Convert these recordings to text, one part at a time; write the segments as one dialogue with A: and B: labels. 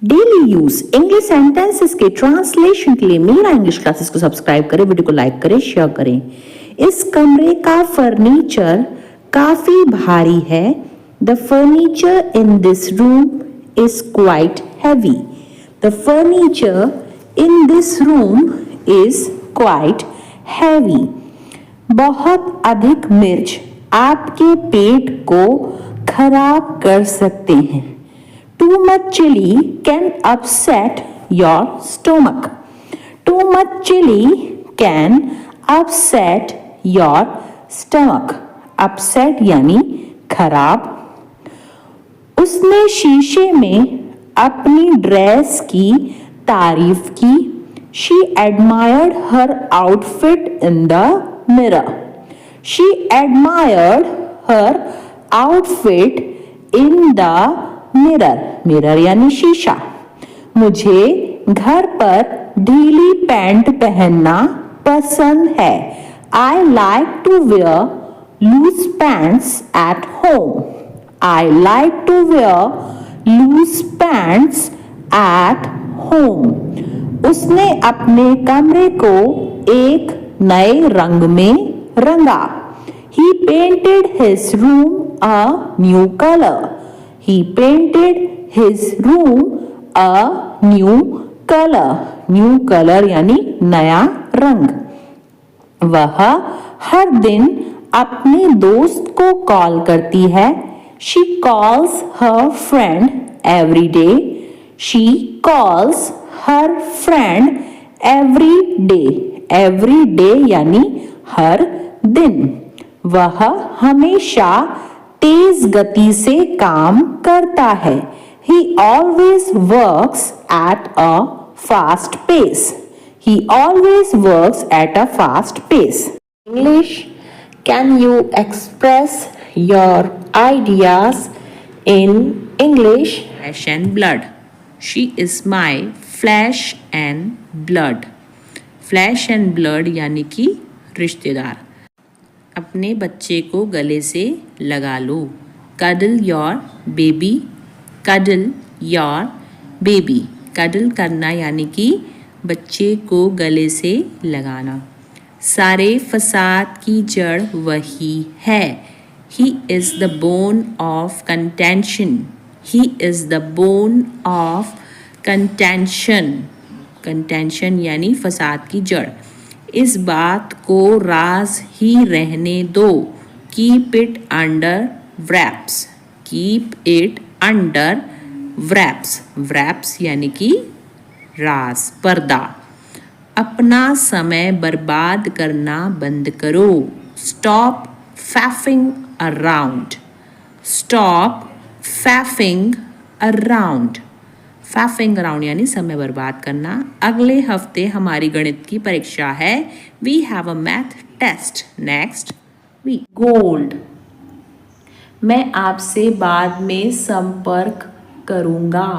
A: Daily use English sentences के translation के लिए मेरा इंग्लिश क्लासेस को सब्सक्राइब करें, वीडियो को लाइक करें, शेयर करें। इस कमरे का फर्नीचर काफी भारी है। The furniture in this room is quite heavy. The furniture in this room is quite heavy. बहुत अधिक मिर्च आपके पेट को खराब कर सकते हैं। Too much chili can upset your stomach. Too much chili can upset your stomach. Upset यानी खराब। उसने शीशे में अपनी ड्रेस की तारीफ की। She admired her outfit in the mirror. She admired her outfit in the mirror यानी शीशा। मुझे घर पर ढीली पैंट पहनना पसंद है। I like to wear loose pants at home. I like to wear loose pants at home. उसने अपने कमरे को एक नए रंग में रंगा। He painted his room a new color. He painted his room a new color. New color यानी नया रंग। वह हर दिन अपने दोस्त को कॉल करती है। She calls her friend every day. She calls her friend every day. Every day यानी हर दिन। वह हमेशा तेज गति से काम करता है। He always works at a fast pace. He always works at a fast pace. English, can you express your ideas in English? Flesh and blood. She is my flesh and blood. Flesh and blood यानी कि रिश्तेदार। अपने बच्चे को गले से लगा लो। Cuddle your baby. Cuddle your baby. Cuddle करना यानी कि बच्चे को गले से लगाना। सारे फसाद की जड़ वही है। He is the bone of contention. He is the bone of contention. Contention यानी फसाद की जड़। इस बात को राज ही रहने दो। Keep it under wraps. Keep it under wraps. Wraps यानी कि राज, पर्दा। अपना समय बर्बाद करना बंद करो। Stop faffing around. Stop faffing around. फैफिंग around यानी समय बर्बाद करना। अगले हफ्ते हमारी गणित की परीक्षा है। We have a math test next week. Gold, मैं आपसे बाद में संपर्क करूंगा।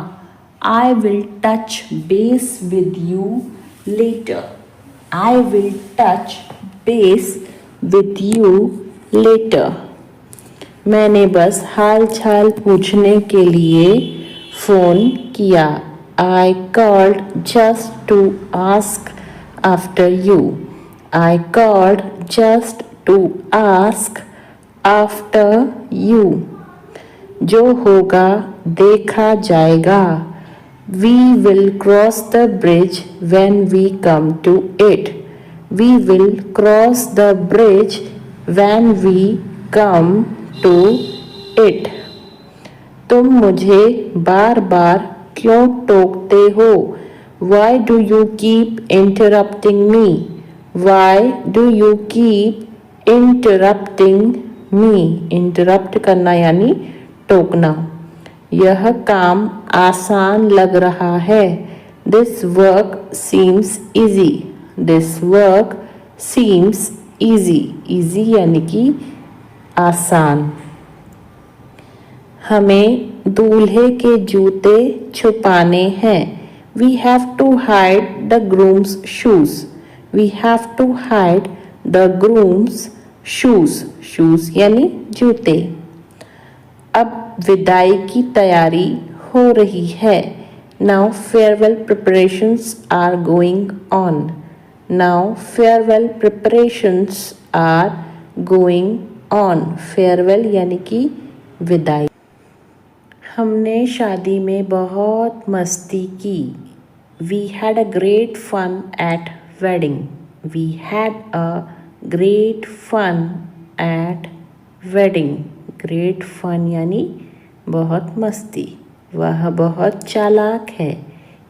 A: I will touch base with you later. I will touch base with you later. मैंने बस हाल चाल पूछने के लिए फोन किया। I called just to ask after you. I called just to ask after you. जो होगा देखा जाएगा। We will cross the bridge when we come to it. We will cross the bridge when we come to it. तुम मुझे बार बार क्यों टोकते हो? Why do you keep interrupting me? Why do you keep interrupting me? Interrupt करना यानी टोकना। यह काम आसान लग रहा है। This work seems easy. This work seems easy. Easy यानी कि आसान। हमें दूल्हे के जूते छुपाने हैं। We have to hide the groom's shoes. We have to hide the groom's shoes. Shoes यानी जूते। अब विदाई की तैयारी हो रही है। Now farewell preparations are going on. Now farewell preparations are going on. Farewell यानी कि विदाई। हमने शादी में बहुत मस्ती की। We had a great fun at wedding. We had a great fun at wedding. Great fun यानी बहुत मस्ती। वह बहुत चालाक है।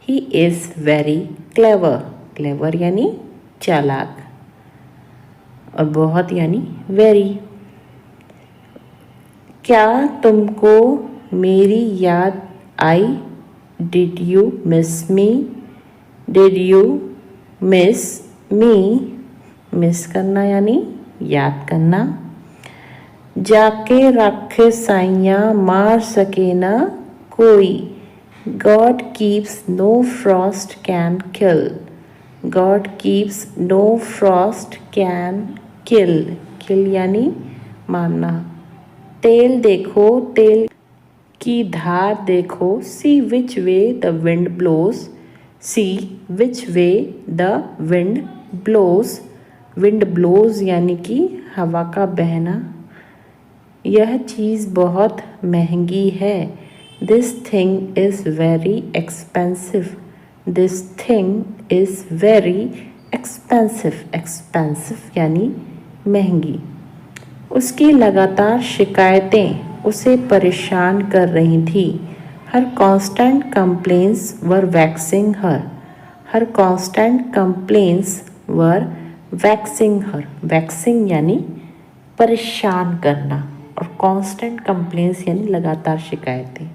A: He is very clever. Clever यानी चालाक और बहुत यानी very। क्या तुमको मेरी याद आई? Did you miss me? Did you miss me? Miss करना यानी याद करना। जाके रखे साइयाँ मार सके ना कोई। God keeps no frost can kill. God keeps no frost can kill. Kill यानी मारना। तेल देखो, तेल की धार देखो। See which way the wind blows. See which way the wind blows. Wind blows यानी कि हवा का बहना। यह चीज़ बहुत महंगी है। This thing is very expensive. This thing is very expensive. Expensive यानी महंगी। उसकी लगातार शिकायतें उसे परेशान कर रही थी। Her constant complaints were vexing her. Her constant complaints were vexing her. Vexing यानी परेशान करना और constant complaints यानी लगातार शिकायतें।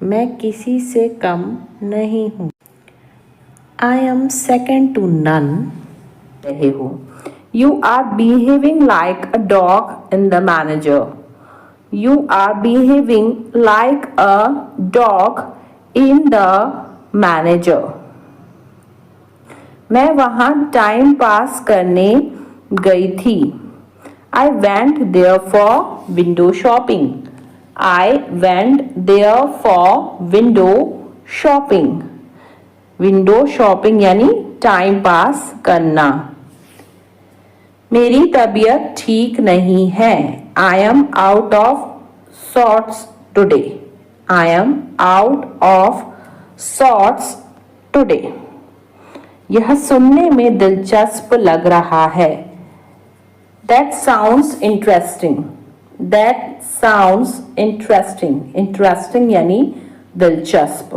A: मैं किसी से कम नहीं हूँ। I am second to none. रहे हो। You are behaving like a dog in the manager. You are behaving like a dog in the manager. मैं वहाँ टाइम पास करने गई थी। I went there for window shopping. I went there for window shopping. Window shopping यानी time pass करना। मेरी तबीयत ठीक नहीं है। I am out of sorts today. I am out of sorts today. यह सुनने में दिलचस्प लग रहा है। That sounds interesting. That sounds interesting. Interesting यानी दिलचस्प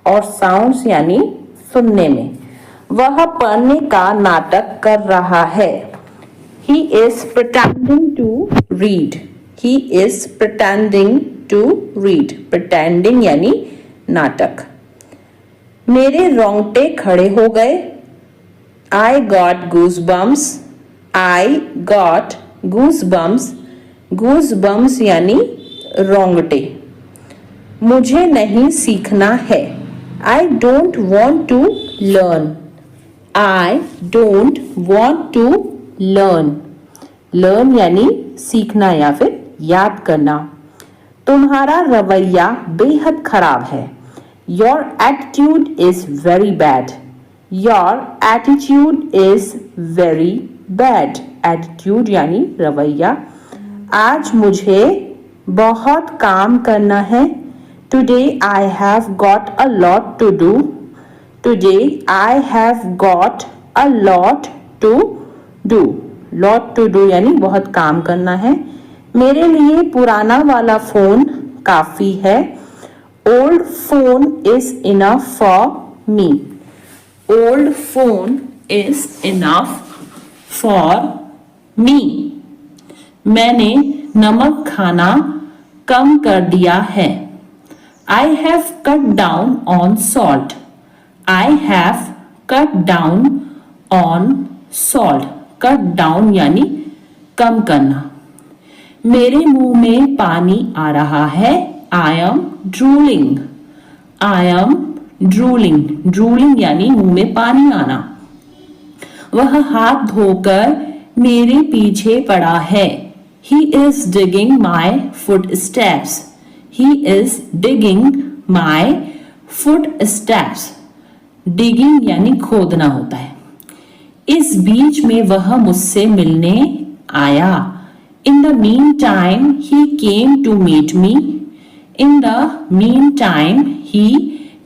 A: और sounds यानी सुनने में। वह पढ़ने का नाटक कर रहा है। He is pretending to read. He is pretending to read. Pretending यानी नाटक। मेरे रोंगटे खड़े हो गए। I got goosebumps. I got goosebumps. Goosebumps यानी रोंगटे। मुझे नहीं सीखना है। I don't want to learn. I don't want to learn. Learn यानी सीखना या फिर याद करना। तुम्हारा रवैया बेहद खराब है। Your attitude is very bad. Your attitude is very bad. Attitude यानी रवैया। आज मुझे बहुत काम करना है। Today I have got a lot to do. Today I have got a lot to do. Lot to do यानी बहुत काम करना है। मेरे लिए पुराना वाला फ़ोन काफ़ी है। Old phone is enough for me. Old phone is enough for me. मैंने नमक खाना कम कर दिया है। I have cut down on salt. I have cut down on salt. Cut down यानी कम करना। मेरे मुंह में पानी आ रहा है। I am drooling. I am drooling. Drooling यानी मुंह में पानी आना। वह हाथ धोकर मेरे पीछे पड़ा है। He is digging my footsteps. He is digging my foot steps, digging यानी खोदना होता है। इस बीच में वह मुझसे मिलने आया। In the meantime he came to meet me. In the meantime he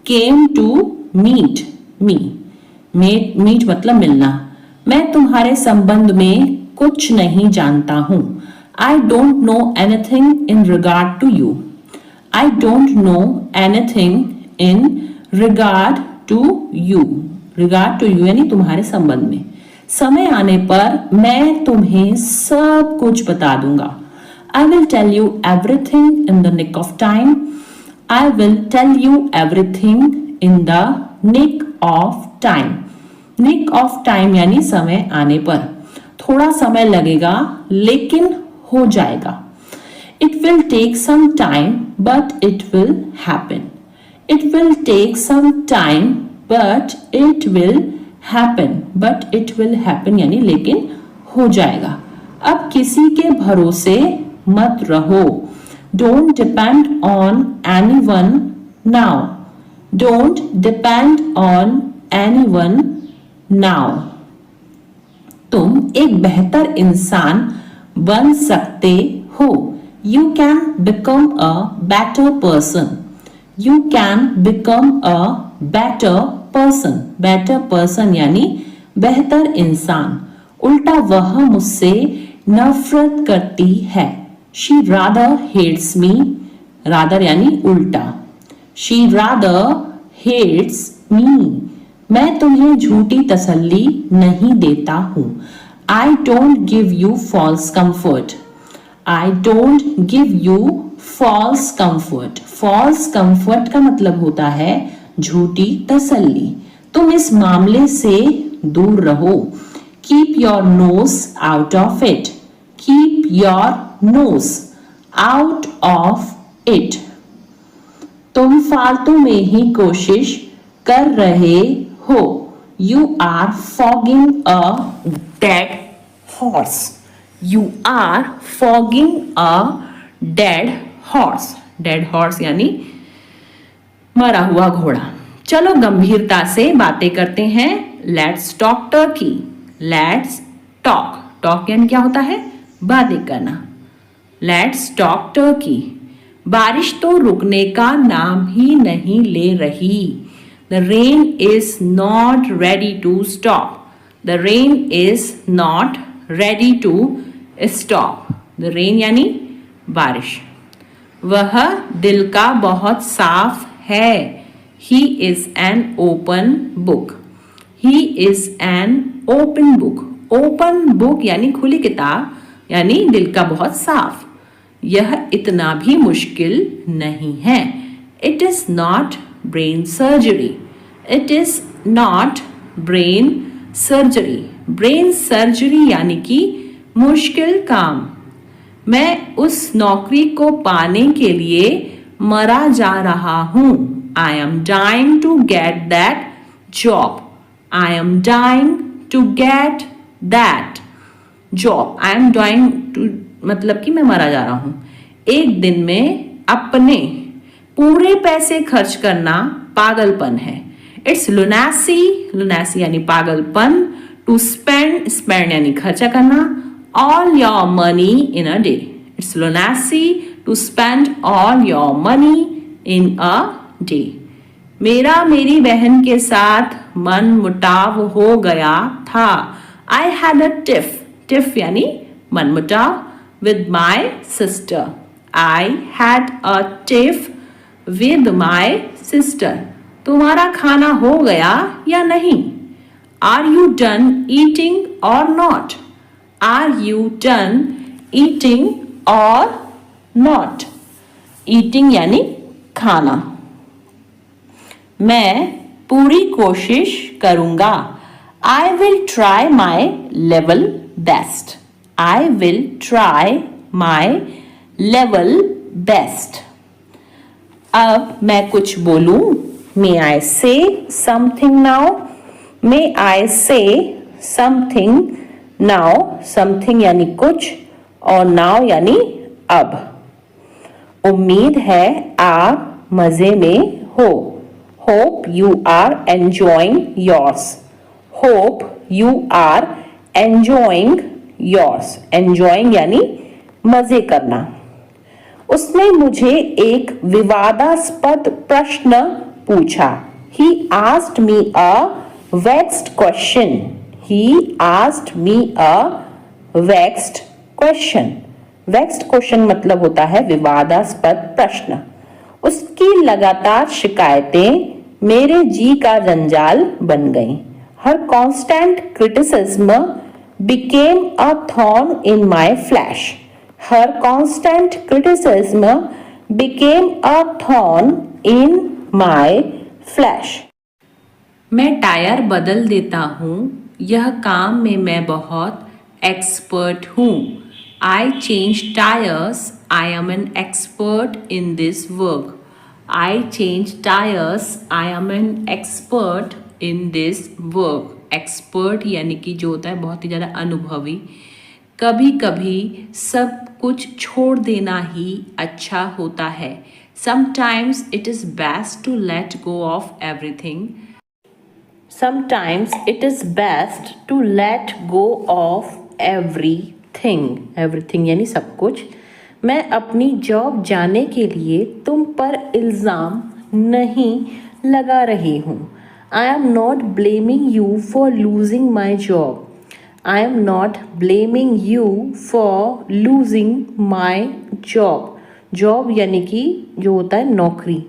A: came to meet me. Meet मतलब मिलना। मैं तुम्हारे संबंध में कुछ नहीं जानता हूं। I don't know anything in regard to you. I don't know anything in regard to you. regard to you यानी तुम्हारे संबंध में। समय आने पर मैं तुम्हें सब कुछ बता दूंगा। I will tell you everything in the nick of time. I will tell you everything in the nick of time. nick of time यानी समय आने पर। थोड़ा समय लगेगा लेकिन हो जाएगा। It will take some time but it will happen. It will take some time but it will happen. But it will happen यानी लेकिन हो जाएगा। अब किसी के भरोसे मत रहो। Don't depend on anyone now. Don't depend on anyone now. तुम एक बेहतर इंसान बन सकते हो। You can become a better person. You can become a better person. Better person यानी बेहतर इंसान। उल्टा वह मुझसे नफरत करती है। She rather hates me. Rather यानी उल्टा। She rather hates me. मैं तुम्हें झूठी तसल्ली नहीं देता हूं। I don't give you false comfort. I don't give you false comfort. False comfort का मतलब होता है झूठी तसल्ली। तुम इस मामले से दूर रहो। Keep your nose out of it. Keep your nose out of it. तुम फालतू में ही कोशिश कर रहे हो। You are fogging a dead horse. You are fogging a dead horse. Dead horse यानी मरा हुआ घोड़ा। चलो गंभीरता से बातें करते हैं। Let's talk turkey. Let's talk. Talk यानी क्या होता है? बातें करना। Let's talk turkey. बारिश तो रुकने का नाम ही नहीं ले रही। The rain is not ready to stop. The rain is not ready to stop. The rain यानी बारिश। वह दिल का बहुत साफ है। He is an open book. He is an open book. Open book यानी खुली किताब यानी दिल का बहुत साफ। यह इतना भी मुश्किल नहीं है। It is not brain surgery. It is not brain surgery. Brain surgery यानी कि मुश्किल काम। मैं उस नौकरी को पाने के लिए मरा जा रहा हूँ। I am dying to get that job. I am dying to get that job. I am dying to मतलब कि मैं मरा जा रहा हूँ। एक दिन में अपने पूरे पैसे खर्च करना पागलपन है। It's lunacy. Lunacy यानी पागलपन। To spend. Spend यानी खर्चा करना। All your money in a day. It's lunacy to spend all your money in a day. मेरा मेरी बहन के साथ मन मुटाव हो गया था। I had a tiff. Tiff यानी मन मुटाव with my sister. I had a tiff with my sister. तुम्हारा खाना हो गया या नहीं? Are you done eating or not? Are you done eating or not? Eating यानी खाना। मैं पूरी कोशिश करूंगा। I will try my level best. I will try my level best. अब मैं कुछ बोलूं। May I say something now? May I say something now? Something यानी कुछ और now यानी अब। उम्मीद है आप मजे में हो। Hope you are enjoying yours. Hope you are enjoying yours. Enjoying यानी मजे करना। उसने मुझे एक विवादास्पद प्रश्न पूछा। He asked me a vexed question. He asked me a vexed question. Vexed question मतलब होता है विवादास्पद प्रश्न। उसकी लगातार शिकायतें मेरे जी का जंजाल बन गईं। Her constant criticism became a thorn in my flesh. Her constant criticism became a thorn in my flesh. मैं टायर बदल देता हूँ, यह काम में मैं बहुत एक्सपर्ट हूँ। I change tires, I am an expert in this work. I change tires, I am an expert in this work. Expert यानी कि जो होता है बहुत ही ज़्यादा अनुभवी। कभी कभी सब कुछ छोड़ देना ही अच्छा होता है। Sometimes it is best to let go of everything. Sometimes it is best to let go of everything. Everything यानी सब कुछ। मैं अपनी जॉब जाने के लिए तुम पर इल्ज़ाम नहीं लगा रही हूँ। I am not blaming you for losing my job. I am not blaming you for losing my job. Job यानी कि जो होता है नौकरी।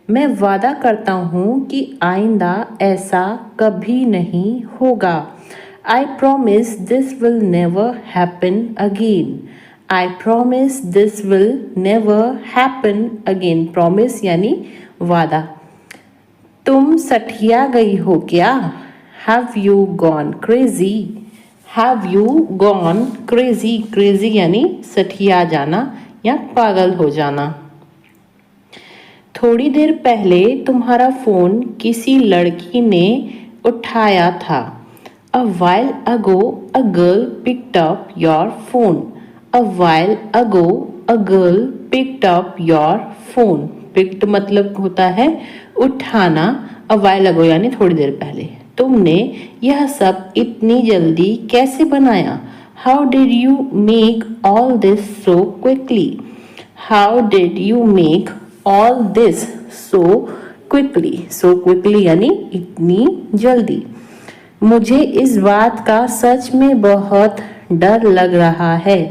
A: मैं वादा करता हूँ कि आइंदा ऐसा कभी नहीं होगा। I promise this will never happen again. I promise this will never happen again. Promise यानी वादा। तुम सठिया गई हो क्या? Have you gone crazy? Have you gone crazy? Crazy यानी सठिया जाना या पागल हो जाना। थोड़ी देर पहले तुम्हारा फोन किसी लड़की ने उठाया था। A while ago a girl picked up your phone. A while ago a girl picked up your phone. Picked मतलब होता है उठाना। A while ago यानी थोड़ी देर पहले। तुमने यह सब इतनी जल्दी कैसे बनाया? How did you make all this so quickly? How did you make all this so quickly? So quickly यानी इतनी जल्दी। मुझे इस बात का सच में बहुत डर लग रहा है।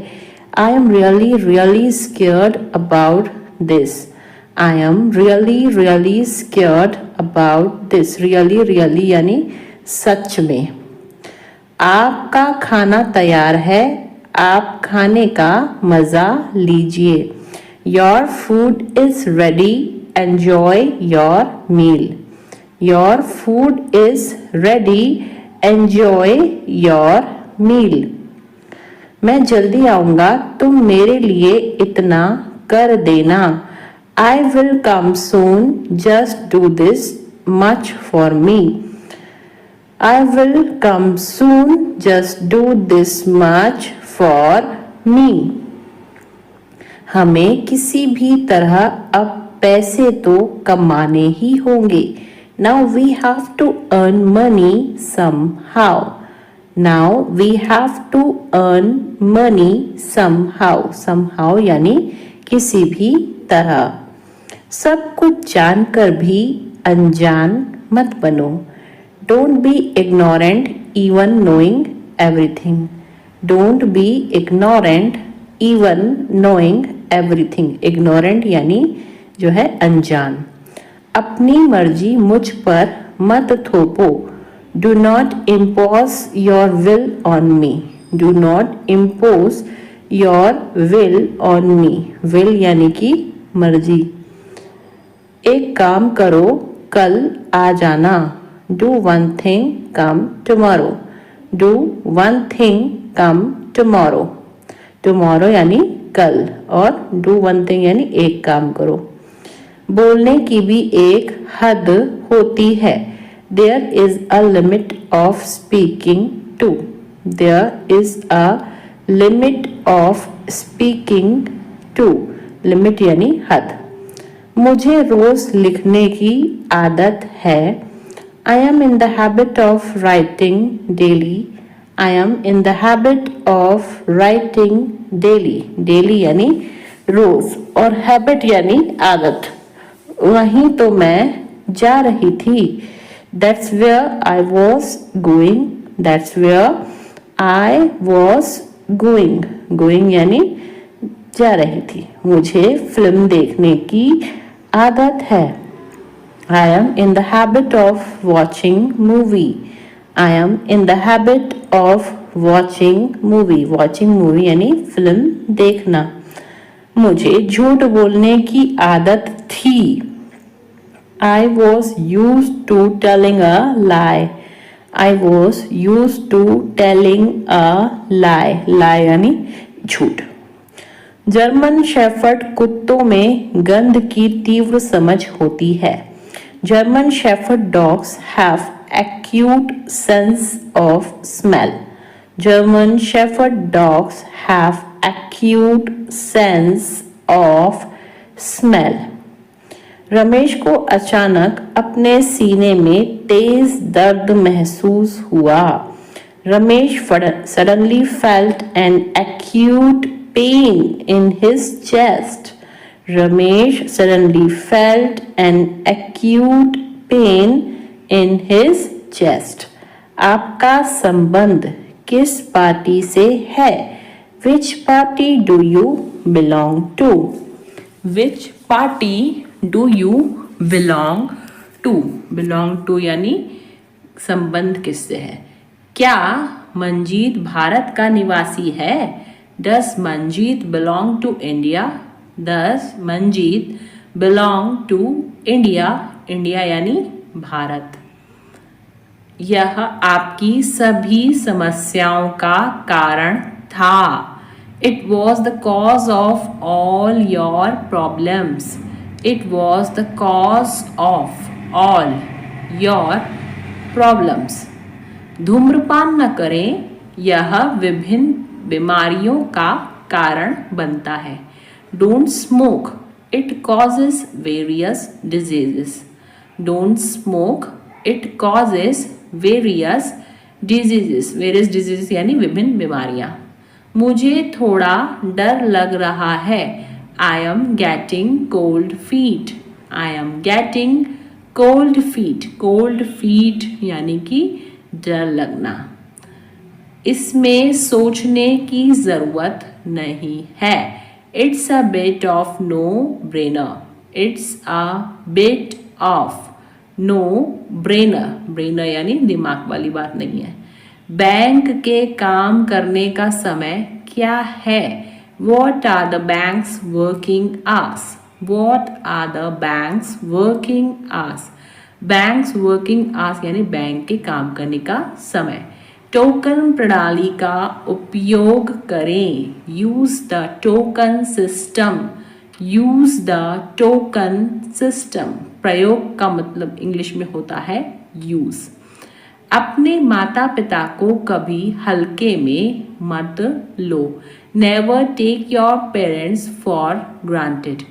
A: I am really scared about this. I am really scared about this. Really यानी सच में। आपका खाना तैयार है, आप खाने का मज़ा लीजिए। Your food is ready, enjoy your meal. Your food is ready, enjoy your meal. मैं जल्दी आऊँगा, तुम मेरे लिए इतना कर देना। I will come soon, just do this much for me. I will come soon, just do this much for me. हमें किसी भी तरह अब पैसे तो कमाने ही होंगे। Now we have to earn money somehow. Now we have to earn money somehow. Somehow यानी किसी भी तरह। सब कुछ जानकर भी अनजान मत बनो। Don't be ignorant even knowing everything. Don't be ignorant even knowing everything. Ignorant यानी जो है अनजान। अपनी मर्जी मुझ पर मत थोपो। Do not impose your will on me. Do not impose your will on me. Will यानी कि मर्जी। एक काम करो, कल आ जाना। Do one thing, come tomorrow. Do one thing, come tomorrow. Tomorrow यानी कल और do one thing यानी एक काम करो। बोलने की भी एक हद होती है। There is a limit of speaking too. There is a limit of speaking too. Limit यानी हद। मुझे रोज लिखने की आदत है। I am in the habit of writing daily. I am in the habit of writing daily. Daily यानी रोज और habit यानी आदत। वहीं तो मैं जा रही थी। That's where I was going. That's where I was going. Going यानी जा रही थी। मुझे फिल्म देखने की आदत है। I am in the habit of watching movie. I am in the habit of watching movie. Watching movie यानी फिल्म देखना। मुझे झूठ बोलने की आदत थी। I was used to telling a lie. I was used to telling a lie. Lie यानी झूठ। जर्मन शेफर्ड कुत्तों में गंध की तीव्र समझ होती है। German shepherd dogs have acute sense of smell. German shepherd dogs have acute sense of smell. Ramesh को अचानक अपने सीने में तेज दर्द महसूस हुआ। Ramesh suddenly felt an acute pain in his chest. Ramesh suddenly felt an acute pain in his chest. आपका संबंध किस पार्टी से है? Which party do you belong to? Which party do you belong to? Belong to यानी संबंध किससे है? क्या मंजीत भारत का निवासी है? Does Manjeet belong to India? Does Manjeet belong to India? India यानी भारत। यह आपकी सभी समस्याओं का कारण था। It was the cause of all your problems. It was the cause of all your problems. धूम्रपान न करें, यह विभिन्न बीमारियों का कारण बनता है। Don't smoke. It causes various diseases. Don't smoke. It causes various diseases. Various diseases यानी विभिन्न बीमारियां। मुझे थोड़ा डर लग रहा है। I am getting cold feet. I am getting cold feet. Cold feet यानी कि डर लगना। इसमें सोचने की जरूरत नहीं है। It's a bit of no-brainer. It's a bit of no brainer. Brainer यानी दिमाग वाली बात नहीं है। बैंक के काम करने का समय क्या है? What are the bank's working hours? What are the bank's working hours? Bank's working hours यानी बैंक के काम करने का समय। टोकन प्रणाली का उपयोग करें। Use the token system. Use the token system. प्रयोग का मतलब इंग्लिश में होता है यूज। अपने माता पिता को कभी हल्के में मत लो। Never take your parents for granted.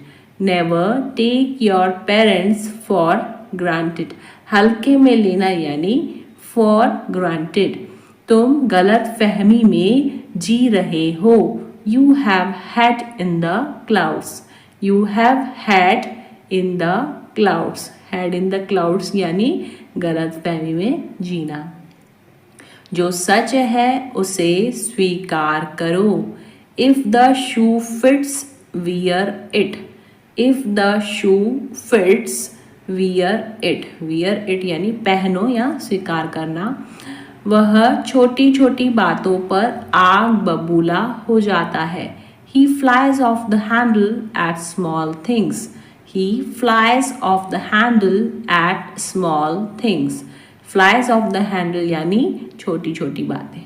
A: Never take your parents for granted. हल्के में लेना यानी फॉर ग्रांटेड। तुम गलत फहमी में जी रहे हो। You have had in the clouds. You have had in the clouds. Had in the clouds यानी गलत फहमी में जीना। जो सच है उसे स्वीकार करो। If the shoe fits wear it. If the shoe fits wear it. Wear it यानी पहनो या स्वीकार करना। वह छोटी छोटी बातों पर आग बबूला हो जाता है। He flies off the handle at small things. He flies off the handle at small things. Flies off the handle यानी छोटी छोटी बातें।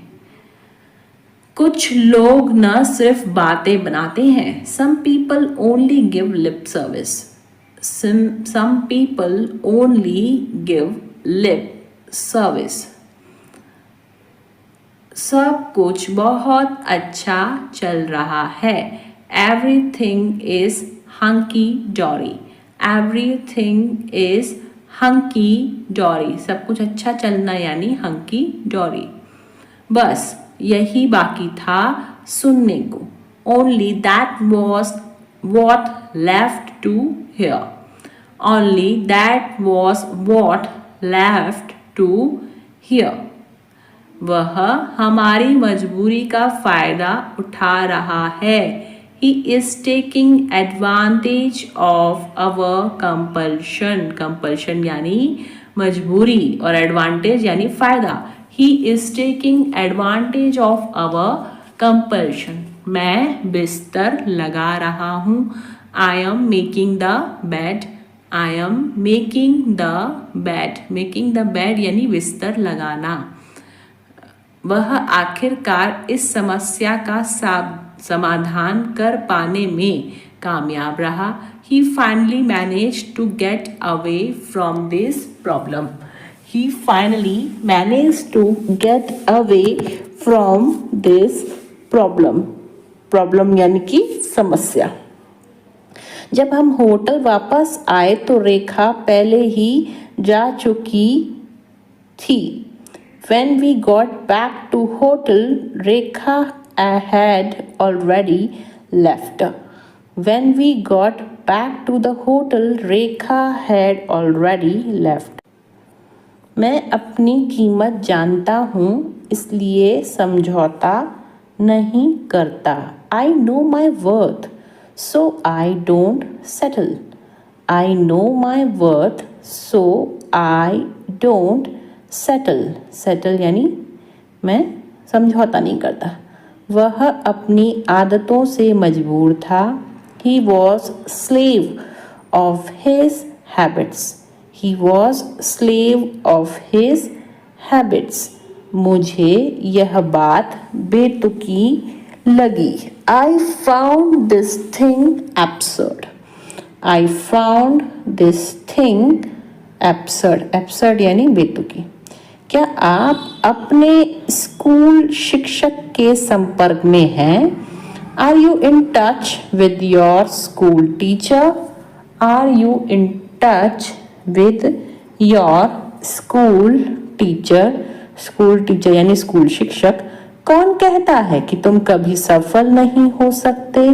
A: कुछ लोग न सिर्फ बातें बनाते हैं। Some people only give lip service. Some people only give lip service. सब कुछ बहुत अच्छा चल रहा है। Everything is hunky dory. Everything is hunky dory, सब कुछ अच्छा चलना यानी हंकी डॉरी। बस यही बाकी था सुनने को। Only that was what left to hear, only that was what left to hear. वह हमारी मजबूरी का फायदा उठा रहा है। He is taking advantage of our compulsion. Compulsion यानी मजबूरी और advantage यानी फायदा। He is taking advantage of our compulsion. मैं बिस्तर लगा रहा हूँ। I am making the bed. I am making the bed. Making the bed यानी बिस्तर लगाना। वह आखिरकार इस समस्या का समाधान कर पाने में कामयाब रहा। He finally managed to get away from this problem. He finally managed to get away from this problem. Problem यानी कि समस्या। जब हम होटल वापस आए तो रेखा पहले ही जा चुकी थी। When we got back to hotel, Rekha had already left. When we got back to the hotel, Rekha had already left. मैं अपनी कीमत जानता हूँ इसलिए समझौता नहीं करता। I know my worth, so I don't settle. I know my worth, so I don't settle यानी मैं समझौता नहीं करता। वह अपनी आदतों से मजबूर था। He was slave of his habits. He was slave of his habits. मुझे यह बात बेतुकी लगी। I found this thing absurd. I found this thing absurd. Absurd यानी बेतुकी। क्या आप अपने स्कूल शिक्षक के संपर्क में हैं? Are you in touch with your school teacher? Are you in touch with your school teacher? School teacher यानी स्कूल शिक्षक। कौन कहता है कि तुम कभी सफल नहीं हो सकते?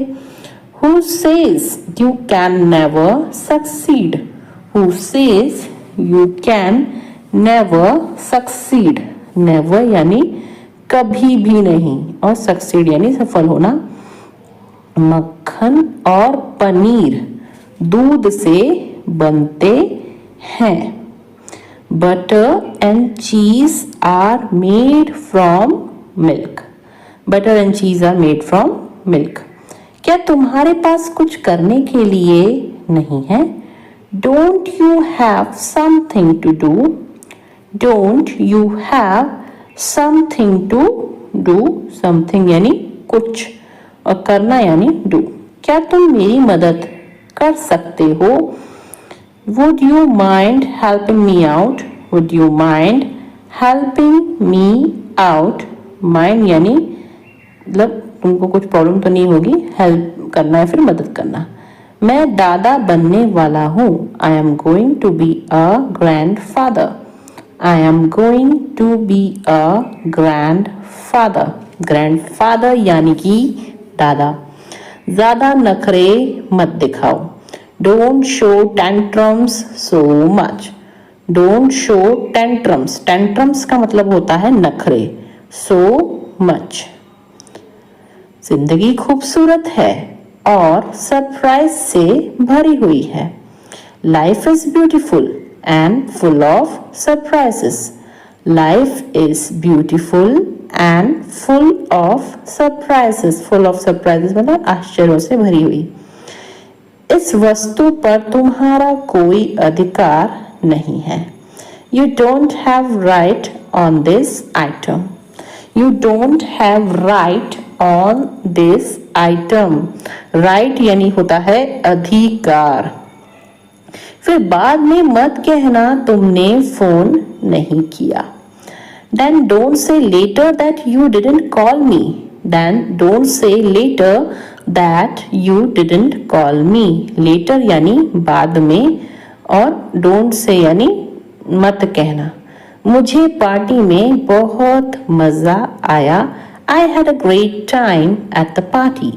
A: Who says you can never succeed? Who says you can never succeed? never यानी कभी भी नहीं और succeed यानी सफल होना। मक्खन और पनीर दूध से बनते हैं। Butter and cheese are made from milk. Butter and cheese are made from milk. क्या तुम्हारे पास कुछ करने के लिए नहीं है? Don't you have something to do? Don't you have something to do? Something यानी कुछ और करना यानी do. क्या तुम मेरी मदद कर सकते हो? Would you mind helping me out? Would you mind helping me out? Mind यानी मतलब तुमको कुछ प्रॉब्लम तो नहीं होगी, हेल्प करना है फिर मदद करना। मैं दादा बनने वाला हूँ। I am going to be a grandfather. I am going to be a grandfather. Grandfather यानी कि दादा। ज़्यादा नखरे मत दिखाओ। Don't show tantrums so much. Don't show tantrums. Tantrums का मतलब होता है नखरे। So much. जिंदगी खूबसूरत है और सरप्राइज से भरी हुई है। Life is beautiful and full of surprises. Life is beautiful and full of surprises. Full of surprises मतलब आश्चर्यों से भरी हुई। इस वस्तु पर तुम्हारा कोई अधिकार नहीं है। You don't have right on this item. You don't have right on this item. Right यानी होता है अधिकार। फिर बाद में मत कहना तुमने फोन नहीं किया। Then don't say later that you didn't call me. Then don't say later that you didn't call me. Later यानी बाद में, और डोंट से यानी मत कहना। मुझे पार्टी में बहुत मजा आया। I had a great time at the party.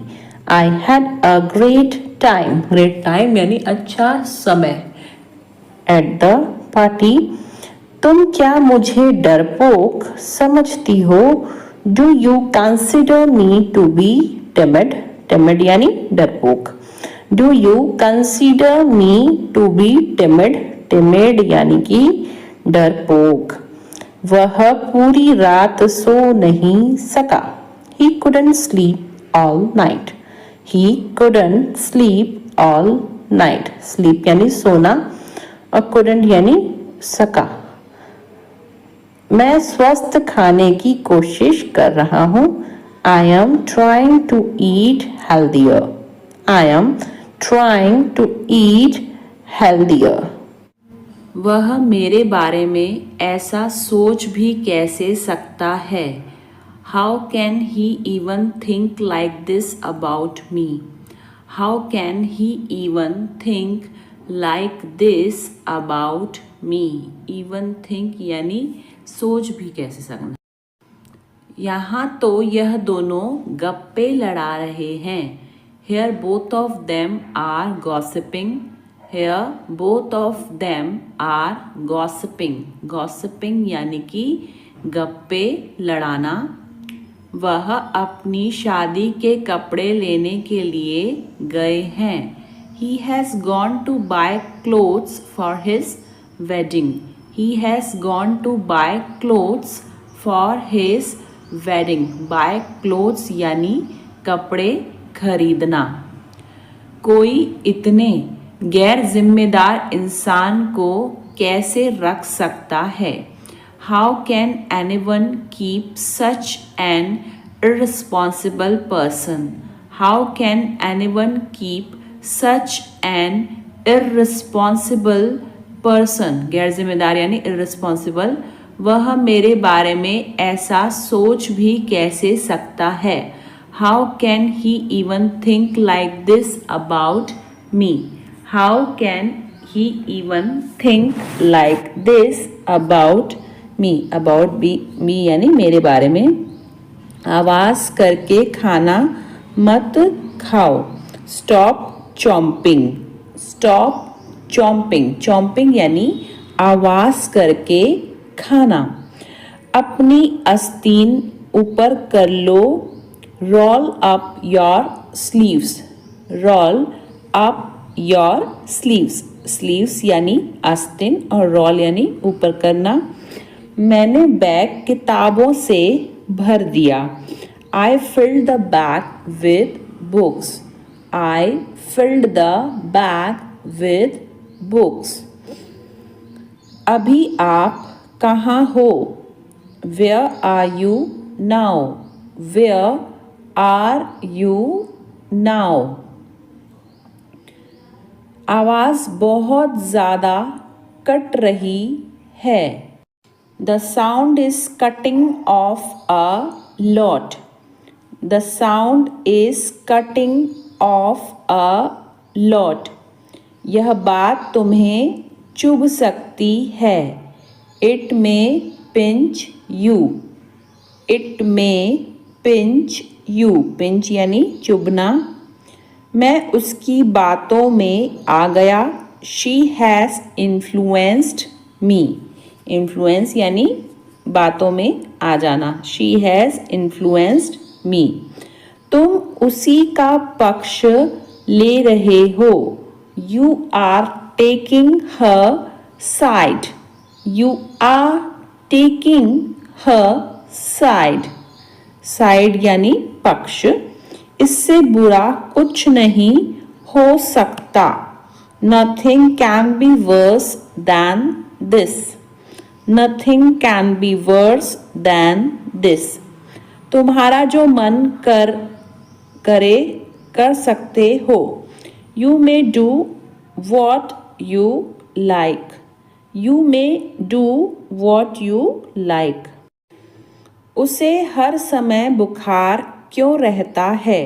A: I had a great time, great time यानी अच्छा समय, एट द पार्टी। तुम क्या मुझे डरपोक समझती हो? Do you consider me to be timid? Timid यानी डरपोक। Do you consider me to be timid? Timid यानी कि डरपोक। वह पूरी रात सो नहीं सका। He couldn't sleep all night. He couldn't sleep all night. Sleep यानी सोना और couldn't यानी सका। मैं स्वस्थ खाने की कोशिश कर रहा हूँ। I am trying to eat healthier. I am trying to eat healthier. वह मेरे बारे में ऐसा सोच भी कैसे सकता है? How can he even think like this about me? How can he even think like this about me? Even think यानी सोच भी कैसे सकना। यहाँ तो यह दोनों गप्पे लड़ा रहे हैं। Here both of them are gossiping. Here both of them are gossiping. Gossiping यानी कि गप्पे लड़ाना। वह अपनी शादी के कपड़े लेने के लिए गए हैं। He has gone to buy clothes for his wedding. He has gone to buy clothes for his wedding. Buy clothes यानी कपड़े खरीदना। कोई इतने गैर जिम्मेदार इंसान को कैसे रख सकता है? How can anyone keep such an irresponsible person? How can anyone keep such an irresponsible person? गैर जिम्मेदार यानी irresponsible। वह मेरे बारे में ऐसा सोच भी कैसे सकता है? How can he even think like this about me? How can he even think like this about me? About me यानी मेरे बारे में। आवाज़ करके खाना मत खाओ। Stop chomping. Stop chomping. Chomping यानी आवाज़ करके खाना। अपनी आस्तीन ऊपर कर लो। Roll up your sleeves. Roll up your sleeves. Sleeves यानी आस्तीन और roll यानी ऊपर करना। मैंने बैग किताबों से भर दिया। I filled the bag with books. I filled the bag with books. अभी आप कहाँ हो? Where are you now? Where are you now? आवाज़ बहुत ज़्यादा कट रही है। The sound is cutting off a lot. The sound is cutting off a lot. यह बात तुम्हें चुभ सकती है। It may pinch you. It may pinch you. Pinch यानी चुभना। मैं उसकी बातों में आ गया। She has influenced me. Influence यानी बातों में आ जाना। She has influenced me. तुम उसी का पक्ष ले रहे हो। You are taking her side. You are taking her side. Side यानी पक्ष। इससे बुरा कुछ नहीं हो सकता। Nothing can be worse than this. Nothing can be worse than this. तुम्हारा जो मन कर सकते हो। You may do what you like. You may do what you like. उसे हर समय बुखार क्यों रहता है?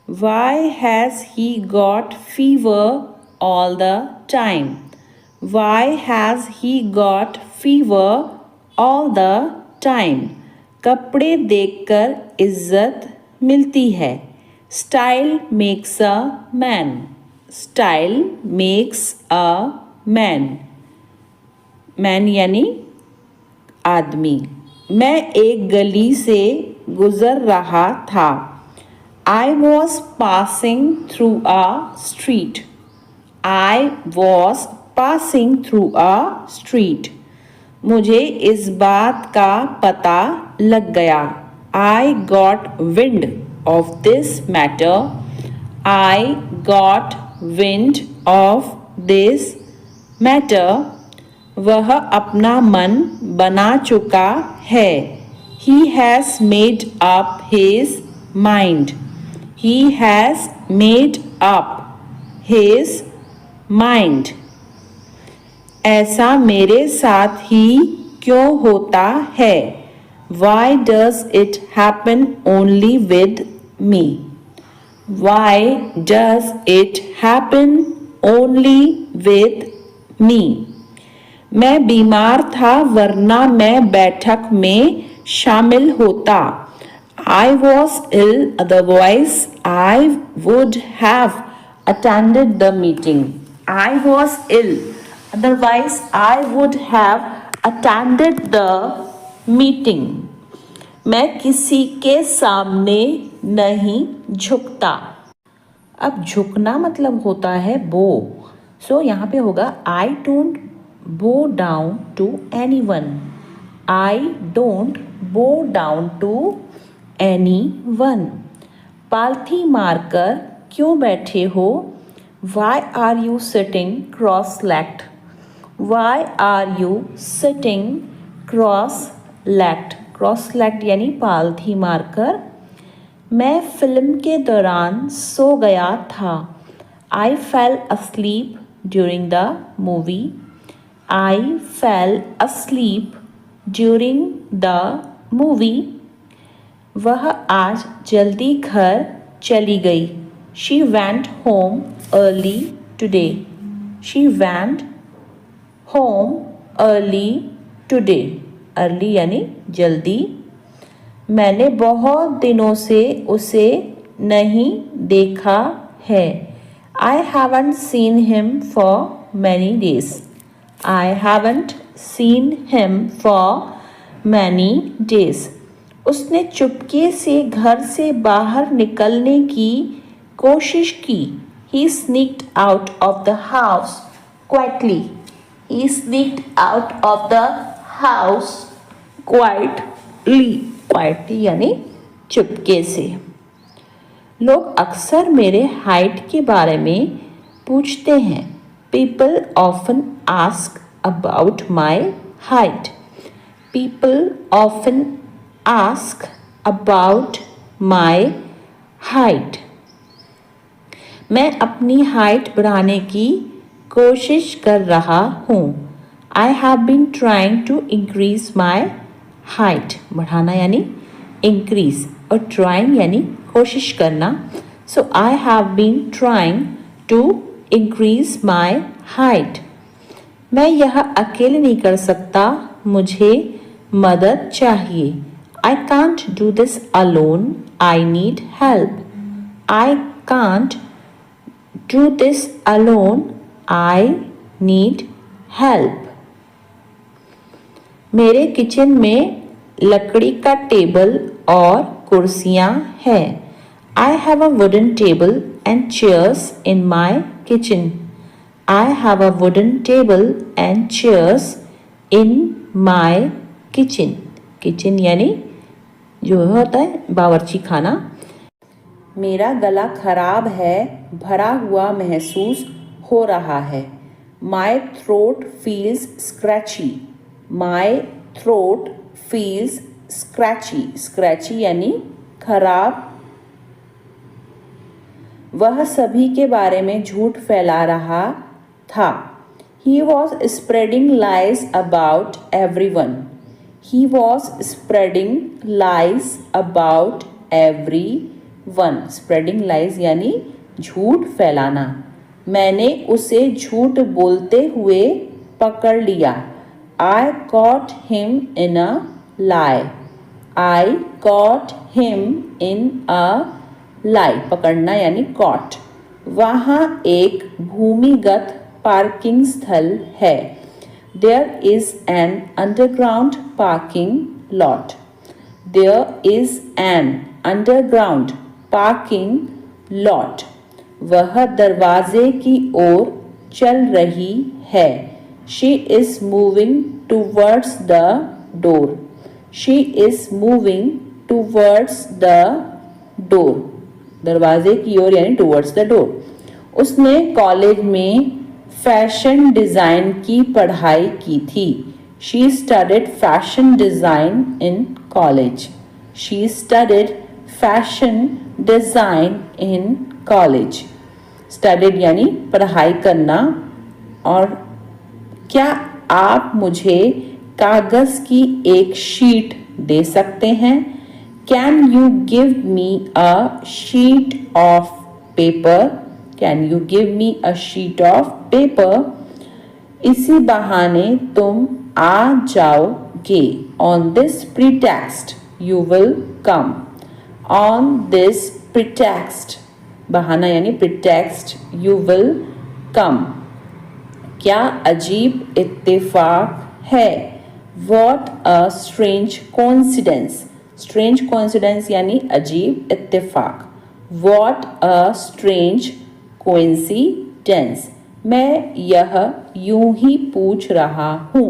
A: Why has he got fever all the time? Why has he got fever all the time? कपड़े देखकर इज्जत मिलती है. Style makes a man. Style makes a man. Man यानी आदमी. मैं एक गली से गुजर रहा था. I was passing through a street. I was passing through a street. मुझे इस बात का पता लग गया. I got wind of this matter. I got wind of this matter. वह अपना मन बना चुका है. He has made up his mind. He has made up his mind. ऐसा मेरे साथ ही क्यों होता है? Why does it happen only with me? Why does it happen only with me? मैं बीमार था वरना मैं बैठक में शामिल होता. I was ill, otherwise I would have attended the meeting. I was ill, otherwise I would have attended the meeting. मैं किसी के सामने नहीं झुकता. अब झुकना मतलब होता है बो. सो यहाँ पे होगा I don't bow down to anyone. I don't bow down to anyone. पालथी मारकर क्यों बैठे हो? Why are you sitting cross-legged? Why are you sitting cross-legged? Cross-legged यानी पालथी मारकर. मैं फिल्म के दौरान सो गया था. I fell asleep during the movie. I fell asleep during the movie. वह आज जल्दी घर चली गई. She went home early today. She went home early today. Early यानी जल्दी. मैंने बहुत दिनों से उसे नहीं देखा है. I haven't seen him for many days. I haven't seen him for many days. उसने चुपके से घर से बाहर निकलने की कोशिश की. He sneaked out of the house quietly. He sneaked out of the house quietly. Quietly यानी चुपके से. लोग अक्सर मेरे हाइट के बारे में पूछते हैं. People often ask about my height. People often ask about my height. मैं अपनी हाइट बढ़ाने की कोशिश कर रहा हूँ. I have been trying to increase my height. बढ़ाना यानी increase और trying यानी कोशिश करना. So I have been trying to increase my height. मैं यह अकेले नहीं कर सकता. मुझे मदद चाहिए. I can't do this alone. I need help. I can't do this alone. I need help. मेरे किचन में लकड़ी का टेबल और कुर्सियाँ हैं. I have a wooden table and chairs in my kitchen. I have a wooden table and chairs in my kitchen. Kitchen यानी जो होता है बावर्ची खाना. मेरा गला खराब है. भरा हुआ महसूस हो रहा है. My throat feels scratchy. My throat feels scratchy. Scratchy यानी खराब. वह सभी के बारे में झूठ फैला रहा था. He was spreading lies about everyone. He was spreading lies about everyone. 1 spreading lies यानी झूठ फैलाना। मैंने उसे झूठ बोलते हुए पकड़ लिया। I caught him in a lie. I caught him in a lie. पकड़ना यानी caught। वहाँ एक भूमिगत पार्किंग स्थल है। There is an underground parking lot. There is an underground parking lot. वह दरवाजे की ओर चल रही है। She is moving towards the door. She is moving towards the door. दरवाजे की ओर यानी towards the door. उसने कॉलेज में फैशन डिज़ाइन की पढ़ाई की थी। She studied fashion design in college. She studied fashion design in college. Studied यानी पढ़ाई करना। और क्या आप मुझे कागज़ की एक शीट दे सकते हैं? Can you give me a sheet of paper? Can you give me a sheet of paper? इसी बहाने तुम आ जाओगे। On this pretext you will come. On this pretext बहाना यानी pretext you will come. क्या अजीब इत्तेफाक है। What a strange coincidence. Strange coincidence यानी अजीब इत्तेफाक। What a strange coincidence. मैं यह यूं ही पूछ रहा हूँ।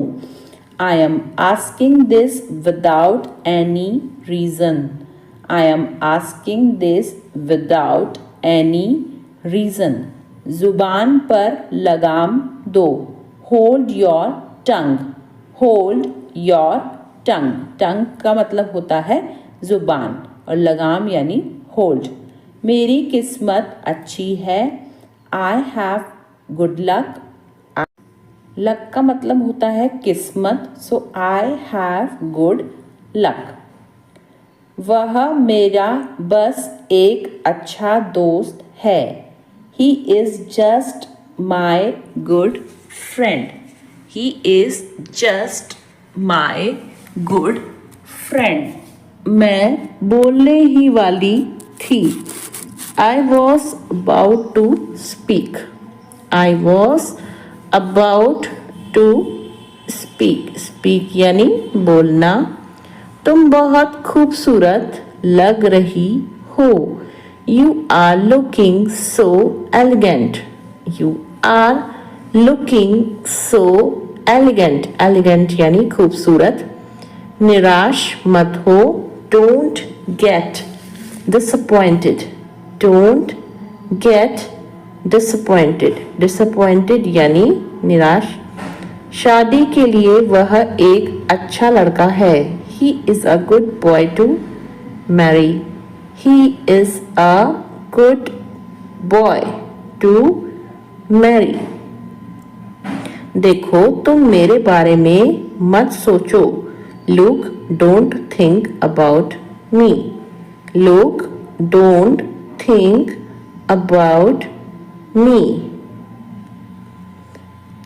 A: I am asking this without any reason. I am asking this without any reason. जुबान पर लगाम दो। Hold your tongue. Hold your tongue. Tongue का मतलब होता है जुबान और लगाम यानी hold. मेरी किस्मत अच्छी है। I have good luck. Luck का मतलब होता है किस्मत, सो I have good luck. वह मेरा बस एक अच्छा दोस्त है। He is just my good friend. He is just my good friend. मैं बोलने ही वाली थी। I was about to speak. I was about to speak. Speak यानी बोलना। तुम बहुत खूबसूरत लग रही हो। You are looking so elegant. You are looking so elegant. Elegant यानी खूबसूरत। निराश मत हो। Don't get disappointed. Don't get disappointed. Disappointed यानी निराश। शादी के लिए वह एक अच्छा लड़का है। He is a good boy to marry. He is a good boy to marry. देखो तुम मेरे बारे में मत सोचो। Look, don't think about me. Look, don't think about me.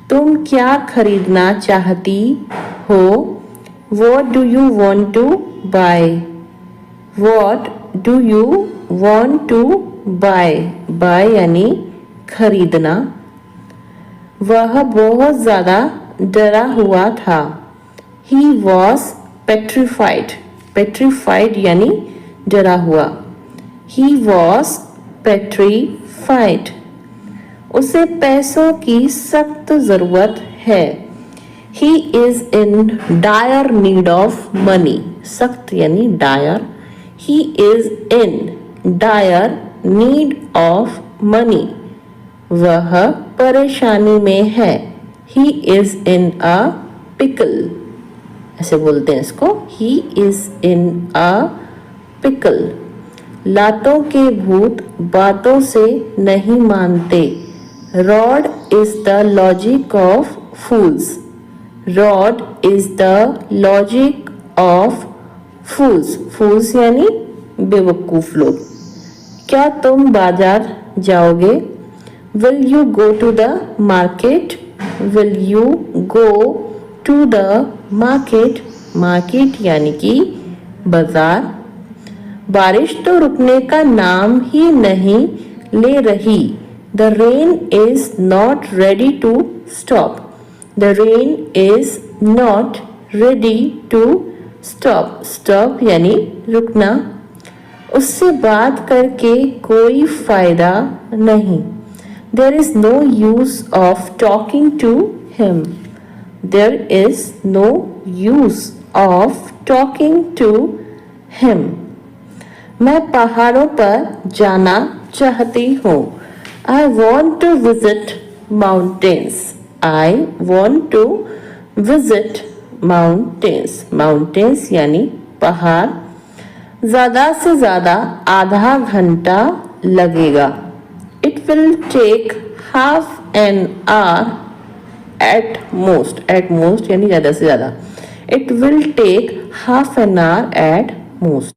A: तुम क्या खरीदना चाहती हो? What do you want to buy? What do you want to buy? Buy यानी खरीदना। वह बहुत ज़्यादा डरा हुआ था। He was petrified. Petrified यानी डरा हुआ। He was petrified. उसे पैसों की सख्त ज़रूरत है। He is in dire need of money. सख्त यानी dire. He is in dire need of money. वह परेशानी में है। He is in a pickle. ऐसे बोलते हैं इसको। He is in a pickle. लातों के भूत बातों से नहीं मानते। Rod is the logic of fools. Rod is the logic of fools. Fools यानी बेवकूफ लोग। क्या तुम बाजार जाओगे? Will you go to the market? Will you go to the market? Market यानी कि बाजार। बारिश तो रुकने का नाम ही नहीं ले रही। The rain is not ready to stop. The rain is not ready to stop. Stop यानी रुकना। उससे बात करके कोई फायदा नहीं। There is no use of talking to him. There is no use of talking to him. मैं पहाड़ों पर जाना चाहती हूँ। I want to visit mountains. I want to visit mountains. Mountains यानी पहाड़। ज्यादा से ज्यादा आधा घंटा लगेगा। It will take half an hour at most. At most यानी ज्यादा से ज्यादा। It will take half an hour at most.